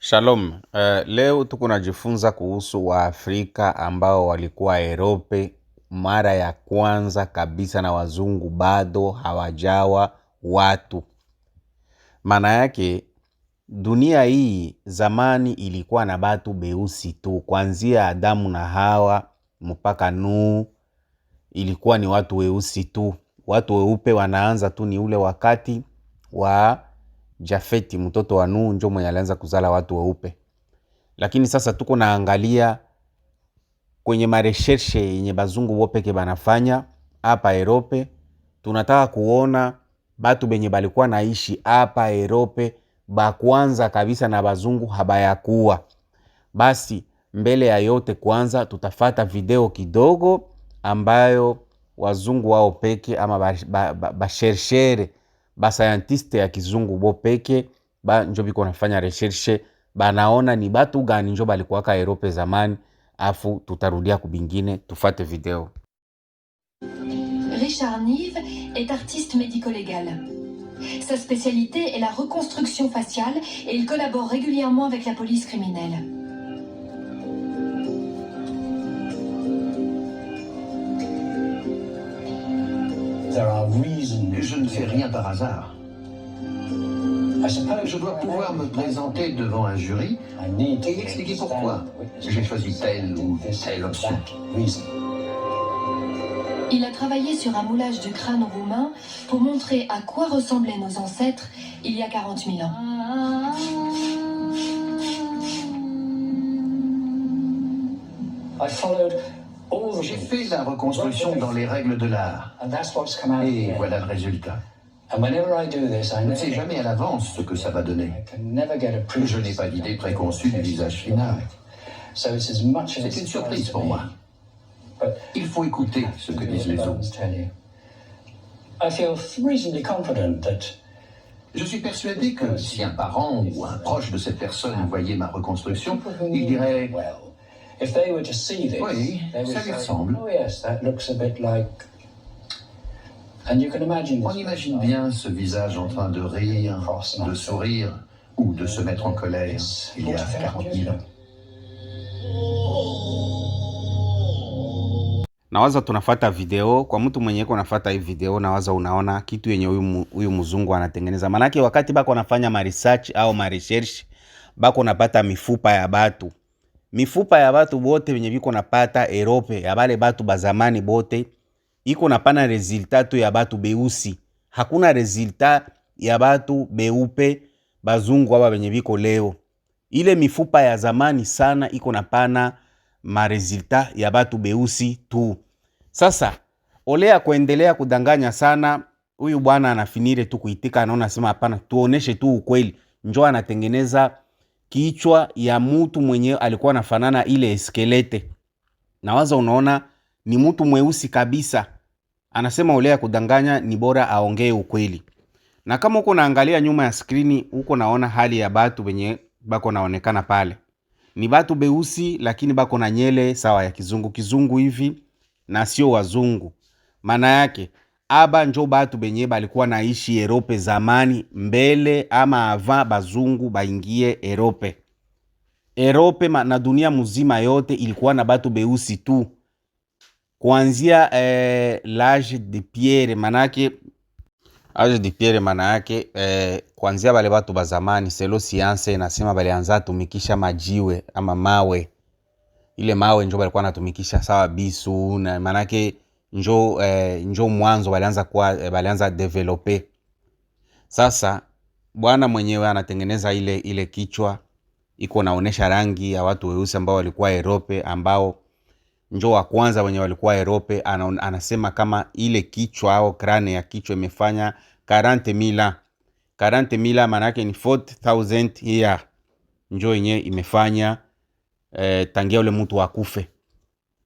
Shalom. Leo tuko najifunza kuhusu Waafrika ambao walikuwa Europe mara ya kwanza kabisa na wazungu bado hawajawa watu. Maana yake dunia hii zamani ilikuwa na batu beusi tu. Kuanzia Adamu na Hawa mpaka Nuhu ilikuwa ni watu weusi tu. Watu weupe wanaanza tu ni ule wakati wa Jafeti, mtoto wa Nuhu ndio mwenye alianza kuzala watu weupe. Lakini sasa tuko naangalia kwenye mareshershe yenye bazungu wopeke banafanya hapa Europe. Tunataka kuona batu benye balikuwa naishi hapa Europe bakwanza kabisa na bazungu habayakuwa. Basi mbele ya yote kwanza tutafata video kidogo ambayo wazungu wao peke ama bashershere bascientiste ya kizungu bo peke njo biko nafanya recherche banaona ni batu gani njo balikuwaka Europe zamani, afu tutarudia kubingine. Tufate video. Richard Nive est artiste médico-légal. Sa spécialité est la reconstruction faciale et il collabore régulièrement avec la police criminelle. Je ne fais rien par hasard. Je dois pouvoir me présenter devant un jury et expliquer pourquoi j'ai choisi telle ou telle option. Il a travaillé sur un moulage de crâne roumain pour montrer à quoi ressemblaient nos ancêtres il y a 40 000 ans. J'ai fait la reconstruction dans les règles de l'art. Et voilà le résultat. Je ne sais jamais à l'avance ce que ça va donner. Je n'ai pas d'idée préconçue du visage final. C'est une surprise pour moi. Il faut écouter ce que disent les autres. Je suis persuadé que si un parent ou un proche de cette personne voyait ma reconstruction, il dirait « Oui, ça lui ressemble ». On imagine bien ce visage en train de rire, de sourire ou de se mettre en colère il y a 40 000 ans. Nawaza tunafata video. Kwa mtu mwenye yuko nafata hii video, nawaza unaona kitu yenye huyu mzungu anatengeneza. Manake wakati bako nafanya ma research au ma research, bako napata mifupa ya batu. Mifupa ya batu bote wenye biko napata Europe, ya bale batu bazamani bote, iko napana resultatu ya batu beusi. Hakuna resultat ya batu beupe bazungu haba wenye biko leo. Ile mifupa ya zamani sana iko napana ma resultat ya batu beusi tu. Sasa olea kuendelea kudanganya sana, huyu bwana anafinire tu kuitika, anaona sema hapana, tuoneshe tu ukweli. Njoo anatengeneza kichwa ya mtu mwenye alikuwa anafanana ile eskelete. Nawaza unaona ni mtu mweusi kabisa. Anasema olea kudanganya, ni bora aongee ukweli. Na kama uko naangalia nyuma ya skrini, uko naona hali ya batu wenye bako naonekana pale. Ni batu beusi lakini bako na nyele sawa ya kizungu hivi na sio wazungu. Maana yake aba njo batu benye balikuwa naishi Europe zamani mbele ama avant bazungu baingie Europe. Europe na dunia muzima yote ilikuwa na batu beusi tu. Kuanzia l'âge de pierre, manake âge de pierre manake kuanzia bale batu ba zamani, selo science nasema balianza tumikisha majiwe ama mawe. Ile mawe njo balikuwa natumikisha sawa bisu, na manake njo mwanzo balianza developer. Sasa bwana mwenyewe anatengeneza ile kichwa, iko naonesha rangi ya watu weusi ambao walikuwa Europe, ambao njo wa kwanza wenye walikuwa Europe. Anasema kama ile kichwa au krane ya kichwa imefanya 40,000 manake ni 40,000 year. Njo yenye imefanya tangia ule mtu akufe.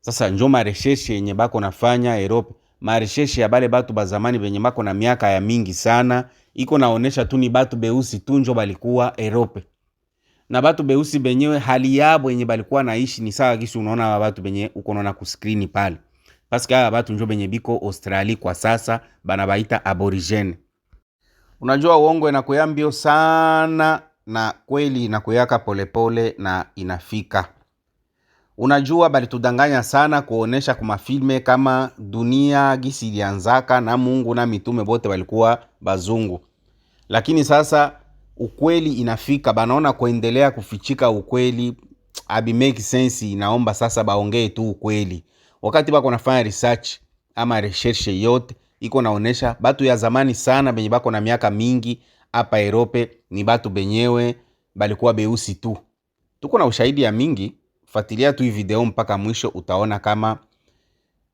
Sasa njo maresheshi yenye bako nafanya Europe. Maresheshi ya bale batu bazamani benye bako na miaka ya mingi sana, iko naonesha tu ni batu beusi tu njo balikuwa Europe. Na batu beusi benyewe hali yabo yenye balikuwa naishi ni sawa kisi unaona batu benye uko naona ku screen pale. Paske haya batu njo benye biko Australia kwa sasa, bana baita aborigene. Unajua uongo inakuyambio sana na kweli inakuyaka polepole na inafika. Unajua balitudanganya sana kuonesha kumafilme kama dunia gisi ilianzaka na Mungu na mitume bote walikuwa bazungu. Lakini sasa ukweli inafika, banaona kuendelea kufichika ukweli abi make sense, inaomba sasa baongee tu ukweli. Wakati bako nafanya research ama research yote iko naonesha batu ya zamani sana benye bako na miaka mingi hapa Europe ni batu benyewe balikuwa beusi tu. Tuko na ushahidi ya mingi, fuatilia tu hii video mpaka mwisho utaona kama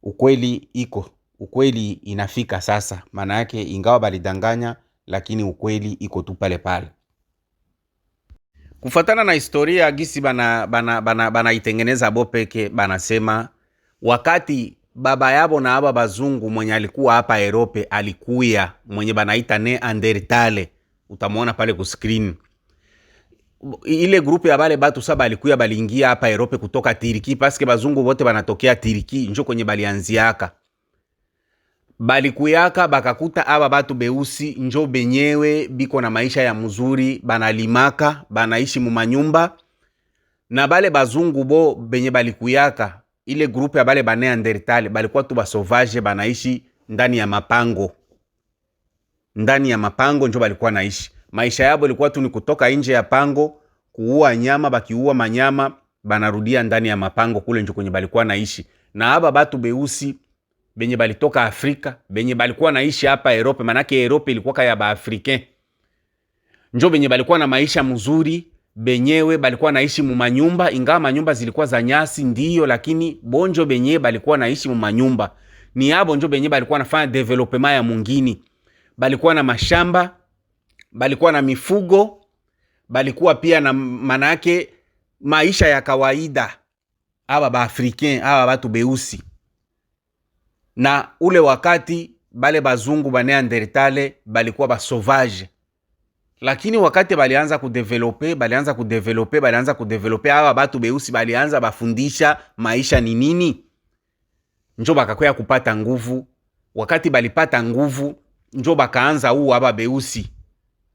ukweli iko. Ukweli inafika sasa. Maana yake ingawa balidanganya lakini ukweli iko tu pale pale. Kufatana na historia gisi bana itengeneza bo peke, banasema wakati baba yabo na aba bazungu mwenye alikuwa hapa Europe alikuya mwenye banaita Neanderthale, utamuona pale ku screen. Ile grupu ya bale batu saba alikuya baliingia hapa Europe kutoka Turki, paske bazungu wote banatokea Turki, njo kwenye balianziaka. Balikuyaka bakakuta aba batu beusi njo benyewe biko na maisha ya mzuri, banalimaka, banaishi mu manyumba. Na bale bazungu bo benye balikuyaka, ile grupu ya bale ba Neanderthal balikuwa tu ba sauvage, banaishi ndani ya mapango. Ndani ya mapango njo balikuwa naishi. Maisha yabo ilikuwa tu ni kutoka nje ya pango, kuua nyama, bakiua manyama, banarudia ndani ya mapango kule njo kwenye balikuwa naishi. Na aba batu beusi benye balitoka Afrika, benye balikuwa naishi hapa Europe, manake Europe ilikuwa kaya ba Africain. Njo benye balikuwa na maisha mzuri, benyewe balikuwa naishi mu manyumba, ingawa manyumba zilikuwa za nyasi ndiyo, lakini bonjo benye balikuwa naishi mu manyumba. Ni abo njo benye balikuwa nafanya development ya mungini. Balikuwa na mashamba, balikuwa na mifugo, balikuwa pia na manake maisha ya kawaida. Aba ba Africain, aba batu beusi. Na ule wakati bale bazungu ba Neanderthale balikuwa ba sauvage. Lakini wakati balianza kudevelope hawa batu beusi balianza bafundisha maisha ni nini. Njo bakakwea kupata nguvu. Wakati balipata nguvu njo bakaanza huu haba beusi.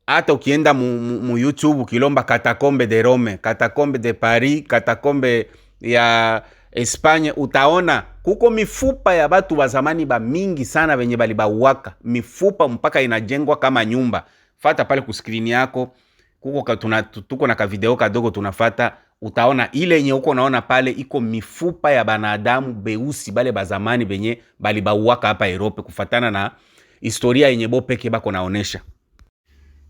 Hata ukienda mu YouTube ukilomba Catacombe de Rome, Catacombe de Paris, Catacombe ya Espanya, utaona kuko mifupa ya batu wa zamani ba mingi sana benye balibauaka. Mifupa mpaka inajengwa kama nyumba. Fata pale ku screen yako, kuko tuko na ka video kadogo tunafata, utaona ile yenye uko naona pale iko mifupa ya banadamu beusi bale ba zamani benye balibauaka hapa Europe, kufatana na historia yenye bo peke bako naonesha.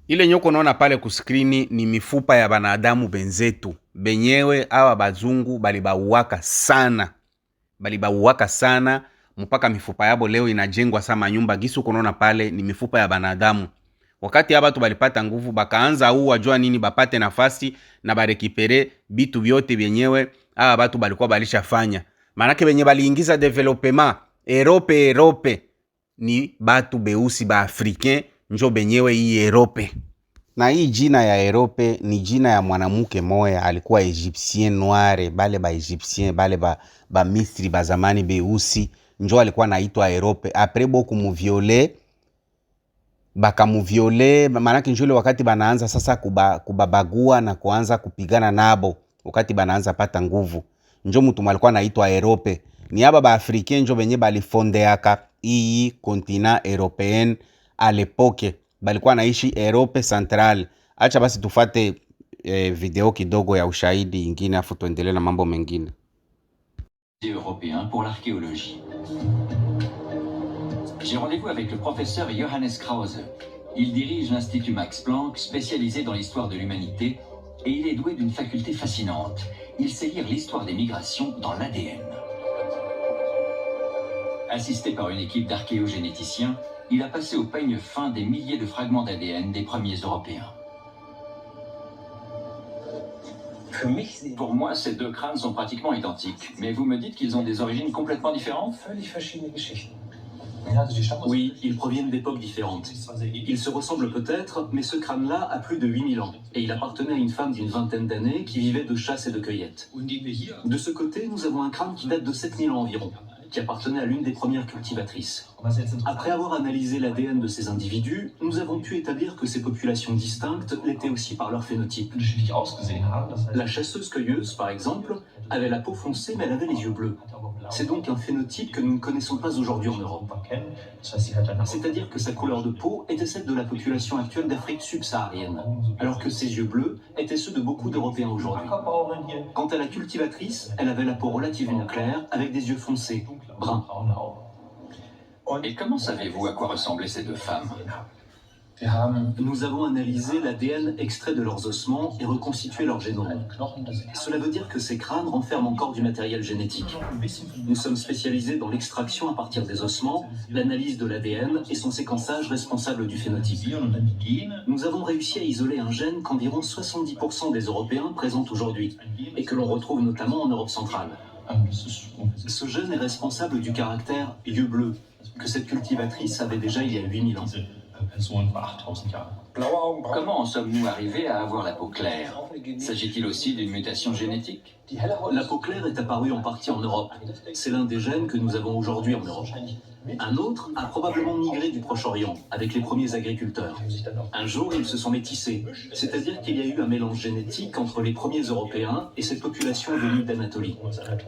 Ile yenye uko naona pale ku screen ni mifupa ya banadamu benzetu benyewe hawa bazungu balibauaka sana. Balibauaka sana mpaka mifupa yabo leo inajengwa sama nyumba. Gisu uko naona pale ni mifupa ya banadamu. Wakati haba tu balipata nguvu bakaanza huu wajua nini bapate nafasi na barekipere bitu vyote benyewe haba batu balikuwa balishafanya. Manake benye baliingiza development Europe ni batu beusi ba Africain njo benyewe hii Europe. Na hii jina ya Europe ni jina ya mwanamuke moya alikuwa Egyptien noire, bale ba Egyptien, bale ba Misri ba zamani beusi njo alikuwa naitwa Europe. Apres boku muviole, baka muviole, manake njule wakati banaanza sasa kubabagua na kuanza kupigana nabo, wakati banaanza pata nguvu njo mtu alikuwa naitwa Europe. Ni aba ba Africain njo benye balifondeaka hii continent européen à l'époque, balikuwa naishi Europe Central. Acha basi tufate video kidogo ya ushahidi ingine afu tuendelee na mambo mengine. Européen pour l'archéologie. J'ai rendez-vous avec le professeur Johannes Krause. Il dirige l'Institut Max Planck, spécialisé dans l'histoire de l'humanité, et il est doué d'une faculté fascinante. Il sait lire l'histoire des migrations dans l'ADN. Assisté par une équipe d'archéogénéticiens, il a passé au peigne fin des milliers de fragments d'ADN des premiers Européens. Pour moi, ces deux crânes sont pratiquement identiques, mais vous me dites qu'ils ont des origines complètement différentes? Oui, ils proviennent d'époques différentes. Ils se ressemblent peut-être, mais ce crâne-là a plus de 8000 ans, et il appartenait à une femme d'une vingtaine d'années qui vivait de chasse et de cueillette. De ce côté, nous avons un crâne qui date de 7000 ans environ. qui appartenait à l'une des premières cultivatrices. Après avoir analysé l'ADN de ces individus, nous avons pu établir que ces populations distinctes l'étaient aussi par leur phénotype. La chasseuse-cueilleuse, par exemple, avait la peau foncée mais elle avait les yeux bleus. C'est donc un phénotype que nous ne connaissons pas aujourd'hui en Europe. C'est-à-dire que sa couleur de peau était celle de la population actuelle d'Afrique subsaharienne, alors que ses yeux bleus étaient ceux de beaucoup d'Européens aujourd'hui. Quant à la cultivatrice, elle avait la peau relativement claire, avec des yeux foncés, bruns. Et comment savez-vous à quoi ressemblaient ces deux femmes? Nous avons analysé l'ADN extrait de leurs ossements et reconstitué leur génome. Cela veut dire que ces crânes renferment encore du matériel génétique. Nous sommes spécialisés dans l'extraction à partir des ossements, l'analyse de l'ADN et son séquençage responsable du phénotype. Nous avons réussi à isoler un gène qu'environ 70% des Européens présentent aujourd'hui et que l'on retrouve notamment en Europe centrale. Ce gène est responsable du caractère yeux bleus que cette cultivatrice avait déjà il y a 8000 ans. Comment en sommes-nous arrivés à avoir la peau claire? S'agit-il aussi d'une mutation génétique? La peau claire est apparue en partie en Europe. C'est l'un des gènes que nous avons aujourd'hui en Europe. Un autre a probablement migré du Proche-Orient avec les premiers agriculteurs. Un jour, ils se sont métissés, c'est-à-dire qu'il y a eu un mélange génétique entre les premiers Européens et cette population venue d'Anatolie.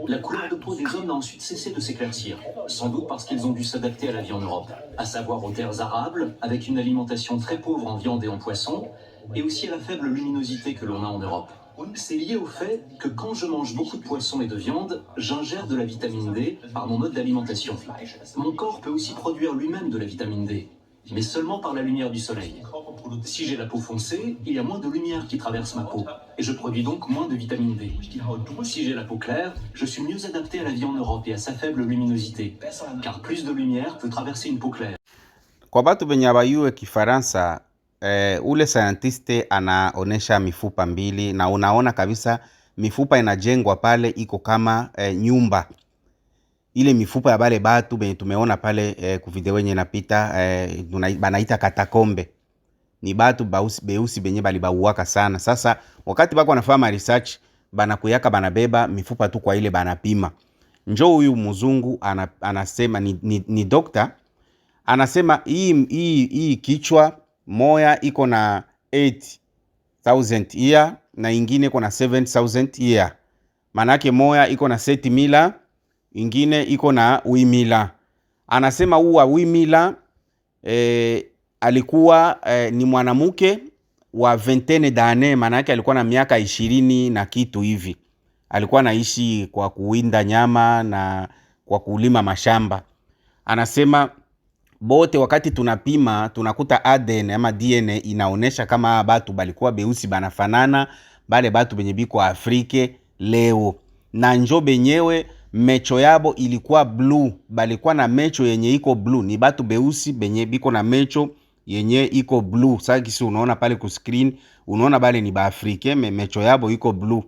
La couleur de peau des hommes a ensuite cessé de s'éclaircir, sans doute parce qu'ils ont dû s'adapter à la vie en Europe, à savoir aux terres arables, avec une alimentation très pauvre en viande et en poisson, et aussi à la faible luminosité que l'on a en Europe. C'est lié au fait que quand je mange beaucoup de poissons et de viande, j'ingère de la vitamine D par mon mode d'alimentation. Mon corps peut aussi produire lui-même de la vitamine D, mais seulement par la lumière du soleil. Si j'ai la peau foncée, il y a moins de lumière qui traverse ma peau, et je produis donc moins de vitamine D. Si j'ai la peau claire, je suis mieux adapté à la vie en Europe et à sa faible luminosité, car plus de lumière peut traverser une peau claire. Kwa batu benye abayue Kifaransa, ule scientiste anaonesha mifupa mbili na unaona kabisa mifupa inajengwa pale iko kama nyumba. Ile mifupa ya bale batu benye tumeona pale ku video yenye napita banaita katakombe. Ni batu beusi benye balibauaka sana. Sasa wakati bako wanafanya research banakuyaka banabeba mifupa tu kwa ile banapima. Njoo huyu mzungu anasema ni doctor anasema hii kichwa moya iko na 8,000 year na ingine iko na 7,000 year. Manake moya iko na 7,000, ingine iko na 8,000. Anasema huwa 8,000 alikuwa ni mwanamke wa 20 d'années, manake alikuwa na miaka 20 na kitu hivi. Alikuwa naishi kwa kuwinda nyama na kwa kulima mashamba. Anasema bote wakati tunapima tunakuta ADN ama DNA inaonesha kama batu balikuwa beusi banafanana bale batu benye biko Afrike leo. Na njo benyewe mecho yabo ilikuwa blue, balikuwa na mecho yenye iko blue. Ni batu beusi benye biko na mecho yenye iko blue. Sasa kisi unaona pale ku screen, unaona bale ni ba Afrike mecho yabo iko blue.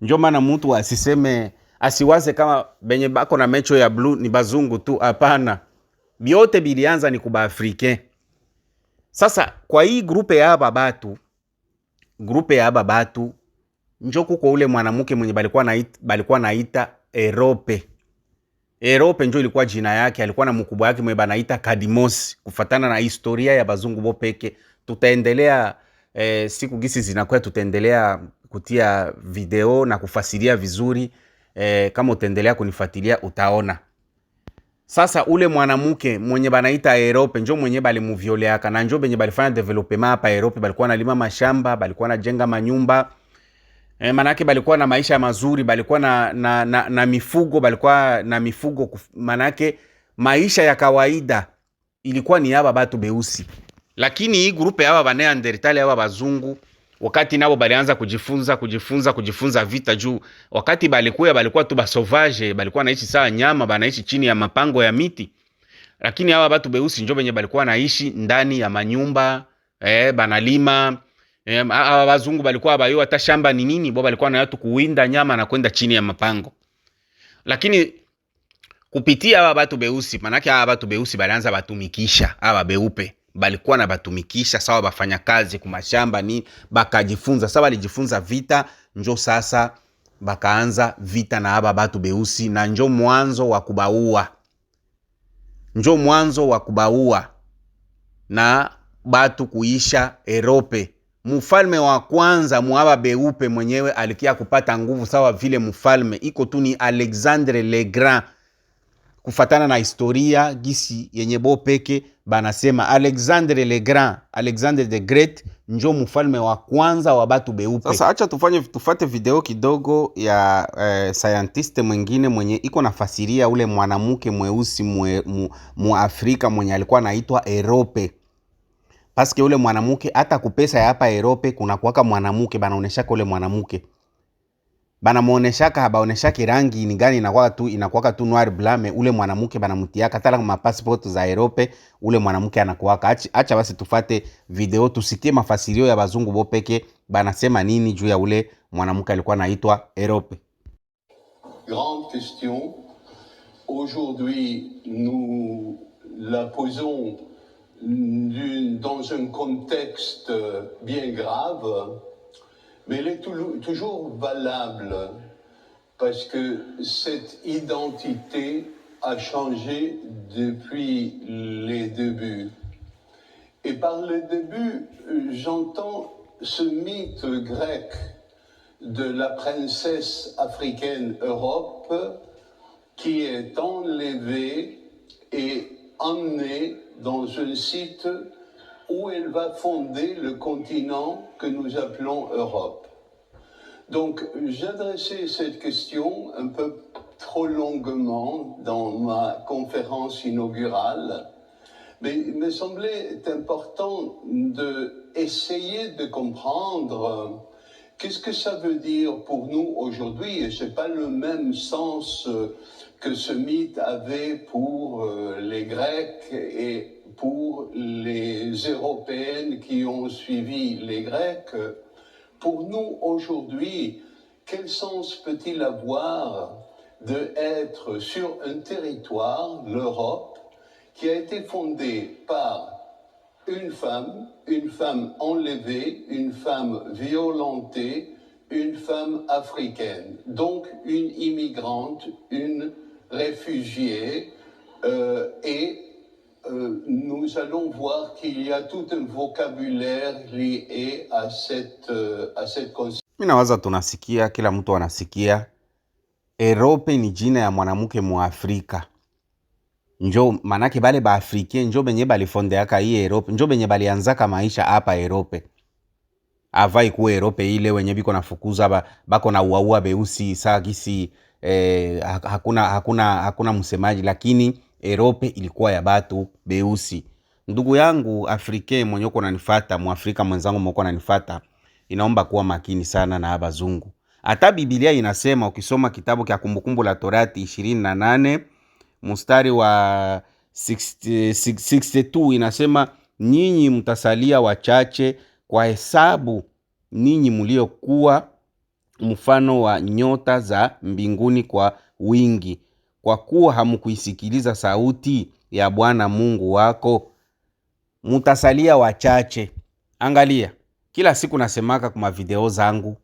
Njo maana mtu asiseme asiwaze kama benye bako na mecho ya blue ni bazungu tu, hapana. Biote bilianza ni kuba Afrike. Sasa kwa hii grupe ya aba batu njo kuko ule mwanamke mwenye balikuwa naita Europe. Europe njo ilikuwa jina yake, alikuwa na mkubwa yake mwenye banaita Kadimos. Kufatana na historia ya bazungu bo peke, tutaendelea siku gisi zinakuwa, tutaendelea kutia video na kufasiria vizuri. Kama utaendelea kunifuatilia utaona. Sasa ule mwanamke mwenye banaita Europe njo mwenye balimuvioleaka na njo benye balifanya development hapa Europe. Balikuwa na lima mashamba, balikuwa na jenga manyumba, manake balikuwa na maisha mazuri, balikuwa na mifugo, balikuwa na mifugo, manake maisha ya kawaida ilikuwa ni haba batu beusi. Lakini hii grupe haba Neanderthal haba bazungu, wakati nabo balianza kujifunza vita juu wakati balikuwa tu ba sauvage, balikuwa naishi sawa nyama, banaishi chini ya mapango ya miti. Lakini hawa batu beusi njo benye balikuwa naishi ndani ya manyumba, banalima. Hawa bazungu balikuwa bayo hata shamba ni nini, bo balikuwa na watu kuwinda nyama na kwenda chini ya mapango. Lakini kupitia hawa batu beusi, manake hawa batu beusi balianza batumikisha hawa beupe. Balikuwa na batumikisha sawa bafanya kazi kumashamba ni bakajifunza. Sawa balijifunza vita, njo sasa bakaanza vita na aba batu beusi, na njo mwanzo wa kubaua. Njo mwanzo wa kubaua na batu kuisha Europe. Mfalme wa kwanza muaba beupe mwenyewe alikia kupata nguvu sawa vile mfalme iko tu ni Alexandre le Grand. Kufatana na historia gisi yenye bo peke banasema Alexandre le Grand, Alexandre the Great njo mfalme wa kwanza wa batu beupe. Sasa acha tufate video kidogo ya scientist mwingine mwenye iko nafasiria ule mwanamke mweusi mu Afrika mwenye alikuwa anaitwa Europe. Paske ule mwanamke hata kupesa ya hapa Europe kuna kuwaka mwanamke banaoneshaka ule mwanamke. Banamuoneshaka habaoneshaki rangi ni gani, inakuwaka tu noir blanc, ule mwanamke banamutiaka hata kama passport za Europe ule mwanamke anakuwaka. Acha basi tufate video tusikie mafasirio ya bazungu bo peke banasema nini juu ya ule mwanamke alikuwa anaitwa Europe. Grande question. Aujourd'hui, nous la posons dans un contexte bien grave, mais elle est toujours valable parce que cette identité a changé depuis les débuts. Et par les débuts, j'entends ce mythe grec de la princesse africaine Europe qui est enlevée et emmenée dans un site où elle va fonder le continent que nous appelons Europe. Donc, j'adressais cette question un peu trop longuement dans ma conférence inaugurale, mais il me semblait important d'essayer de comprendre qu'est-ce que ça veut dire pour nous aujourd'hui. Et ce n'est pas le même sens que ce mythe avait pour les Grecs et pour les Européennes qui ont suivi les Grecs. Pour nous aujourd'hui, quel sens peut-il avoir d'être sur un territoire, l'Europe, qui a été fondée par une femme enlevée, une femme violentée, une femme africaine, donc une immigrante, une réfugiée, nous allons voir qu'il y a tout un vocabulaire lié à cette concept. Mimi nawaza tunasikia, kila mtu anasikia Europe ni jina ya mwanamke mu Afrika. Njo manake bale ba Afrike njo benye balifondeaka hii Europe, njo benye balianzaka maisha hapa Europe. Avai ku Europe ile wenye biko nafukuza bako na uaua beusi saa kisi hakuna msemaji, lakini Europe ilikuwa ya batu beusi. Ndugu yangu Afrike mwenye uko unanifuata, Muafrika mwenzangu mwenye uko unanifuata, inaomba kuwa makini sana na abazungu. Hata Biblia inasema, ukisoma kitabu cha Kumbukumbu la Torati 28 mstari wa 62 inasema, nyinyi mtasalia wachache kwa hesabu ninyi mliokuwa mfano wa nyota za mbinguni kwa wingi, kwa kuwa hamkuisikiliza sauti ya Bwana Mungu wako. Mutasalia wachache. Angalia, kila siku nasemaka kuma video zangu,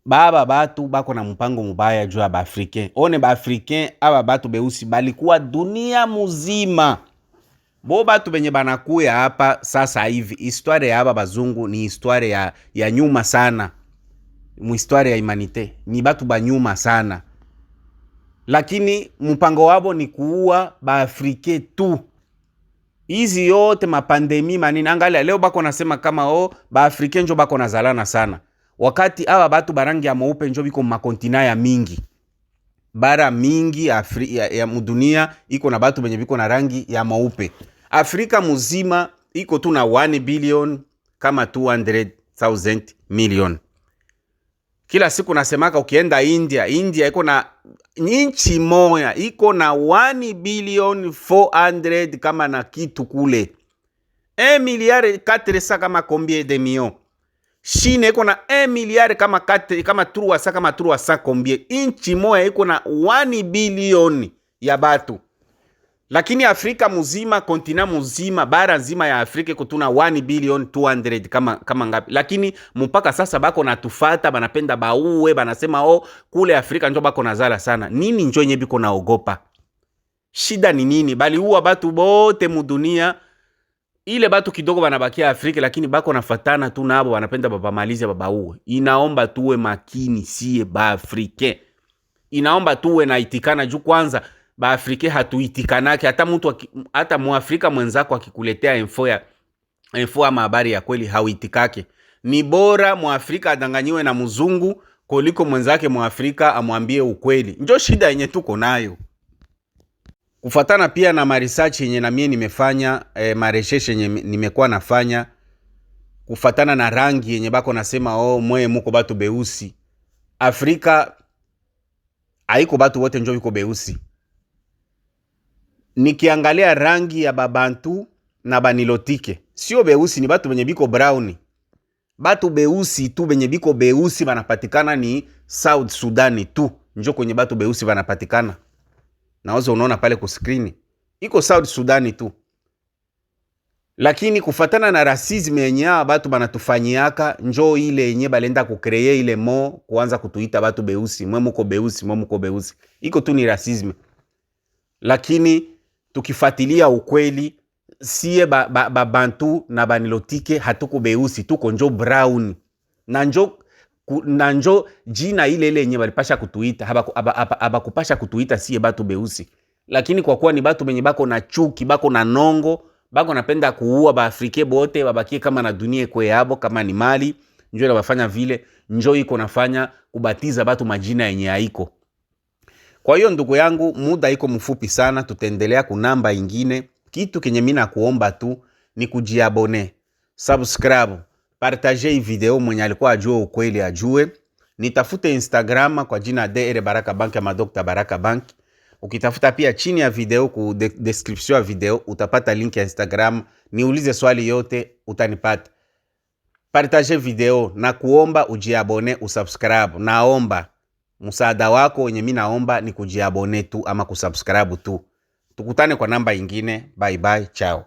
baba batu bako na mpango mubaya juu ya Baafrikain. One Baafrikain aba batu beusi balikuwa dunia muzima. Bo batu benye banakuya hapa sasa hivi, historia ya aba bazungu ni historia ya nyuma sana. Mu historia ya humanite ni batu ba nyuma sana. Lakini mpango wabo ni kuua Baafrikain tu. Hizi yote mapandemi manini, angalia leo bako nasema kama Baafrikain njo bako nazalana sana, wakati aba batu barangi ya mweupe njo biko makontina ya mingi. Bara mingi ya mudunia iko na batu benye biko na rangi ya mweupe. Afrika muzima iko tu na 1 billion kama 200,000 million. Kila siku nasemaka ukienda India iko na nchi moja iko na 1 billion 400 kama na kitu kule. 1 milliard 400 kama combien de millions. Chine iko na 1 milliard kama 4 kama 300 combien. Nchi moja iko na 1 billion ya batu. Lakini Afrika mzima, kontina mzima, bara nzima ya Afrika kutuna 1 billion 200 kama ngapi. Lakini mpaka sasa bako natufata, banapenda bauwe, banasema kule Afrika njo bako nazala sana. Nini njo nye biko naogopa? Shida ni nini? Bali huwa batu bote mudunia, ile batu kidogo banabakia Afrika, lakini bako nafatana tu nabo, banapenda babamalize babauwe. Inaomba tuwe makini siye ba Afrike. Inaomba tuwe na itikana juu kwanza ba Afrika hatuitikanake. Hata muafrika mwenzako akikuletea info ya habari ya kweli hauitikake. Ni bora muafrika adanganyiwe na mzungu kuliko mwenzake muafrika amwambie ukweli. Njo shida yenye tuko nayo. Kufatana pia na research yenye na mie nimefanya, maresearch yenye nimekuwa nafanya, kufatana na rangi yenye bako nasema mwe muko batu beusi. Afrika haiko batu wote njo biko beusi. Nikiangalia rangi ya babantu na banilotike, sio beusi, ni batu benye biko brown. Batu beusi tu benye biko beusi banapatikana ni South Sudan tu. Njo kwenye batu beusi banapatikana. Naozo unaona pale ku screen. Iko South Sudan tu. Lakini kufatana na racism yenye batu banatufanyiaka, njo ile yenye balenda kukreye ile kuanza kutuita batu beusi, mwe muko beusi, mwe muko beusi. Iko tu ni racism. Lakini tukifatilia ukweli, siye bantu na banilotike hatuko beusi, tuko njo brown. Na njo jina ile yenye balipasha kutuita, habakupasha kutuita siye batu beusi. Lakini kwa kuwa ni batu benye bako na chuki, bako na nongo, bako napenda kuua ba Afrike bote, babakie kama na dunia kwe yabo, kama ni mali, njo ila bafanya vile, njo iko nafanya kubatiza batu majina yenye haiko. Kwa hiyo ndugu yangu, muda iko mfupi sana, tutaendelea kunamba ingine. Kitu kenye mina kuomba tu ni kujiabone, subscribe, partage hii video, mwenye alikuwa ajue ukweli ajue. Nitafute Instagram kwa jina DR Baraka Bank ama Dr. Baraka Bank. Ukitafuta pia chini ya video ku description ya video utapata link ya Instagram. Niulize swali yote utanipata. Partage video na kuomba ujiabone, usubscribe. Naomba msaada wako wenye mimi naomba ni kujiabone tu ama kusubscribe tu. Tukutane kwa namba ingine. Bye bye, ciao.